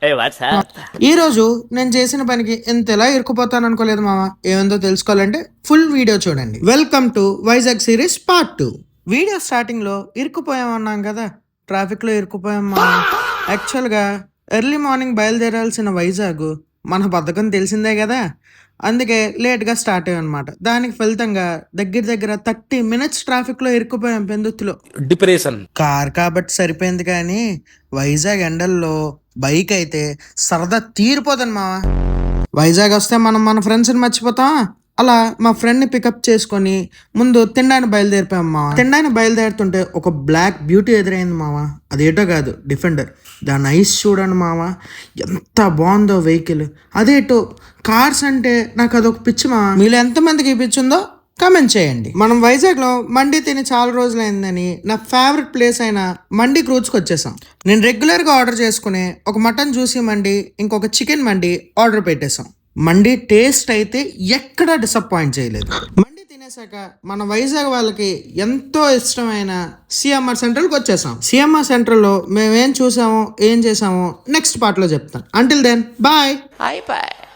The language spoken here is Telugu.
Hey, what's up? ఈ రోజు నేను చేసిన పనికి ఇంతలా ఇరుక్కుపోతాను అనుకోలేదు మామ. ఏముందో తెలుసుకోవాలంటే ఫుల్ వీడియో చూడండి. Welcome to Vizag series part 2. Video starting లో ఇరుక్కుపోయామన్నాం కదా, ట్రాఫిక్ లో ఇరుక్కుపోయాం మామ. యాక్చువల్గా ఎర్లీ మార్నింగ్ బయలుదేరాల్సిన వైజాగ్ మన బద్ధకం తెలిసిందే కదా, అందుకే లేట్గా స్టార్ట్ అయ్యాం అనమాట. దానికి ఫలితంగా దగ్గర 30 minutes ట్రాఫిక్లో ఇరుక్కుపోయాం పెందుత్తులో. డిప్రెషన్ కార్ కాబట్టి సరిపోయింది, కానీ వైజాగ్ ఎండల్లో బైక్ అయితే సరదా తీరిపోతుంది మావా. వైజాగ్ వస్తే మనం మన ఫ్రెండ్స్ని మర్చిపోతాం. అలా మా ఫ్రెండ్ని పికప్ చేసుకొని ముందు తినడానికి బయలుదేరిపోయాం మావా. తినడానికి బయలుదేరుతుంటే ఒక బ్లాక్ బ్యూటీ ఎదురైంది మావా. అదేటో కాదు, డిఫెండర్. దాని ఐస్ చూడండి మావా, ఎంత బాగుందో వెహికల్. అదేటో కార్స్ అంటే నాకు అదొక పిచ్చి మావా. మీలో ఎంతమందికి ఈ పిచ్చి ఉందో కామెంట్ చేయండి. మనం వైజాగ్లో మండీ తిని చాలా రోజులైందని నా ఫేవరెట్ ప్లేస్ అయిన మండీ క్రూజ్కి వచ్చేసాం. నేను రెగ్యులర్గా ఆర్డర్ చేసుకునే ఒక మటన్ జ్యూసీ మండీ, ఇంకొక చికెన్ మండీ ఆర్డర్ పెట్టేశాం. మండీ టేస్ట్ అయితే ఎక్కడా డిసప్పాయింట్ చేయలేదు. మండీ తినేసాక మన వైజాగ్ వాళ్ళకి ఎంతో ఇష్టమైన సిఎంఆర్ సెంట్రల్కి వచ్చేసాం. సిఎంఆర్ సెంట్రల్లో మేమేం చూసామో ఏం చేసామో నెక్స్ట్ పార్ట్లో చెప్తాను. Until then bye. Bye bye.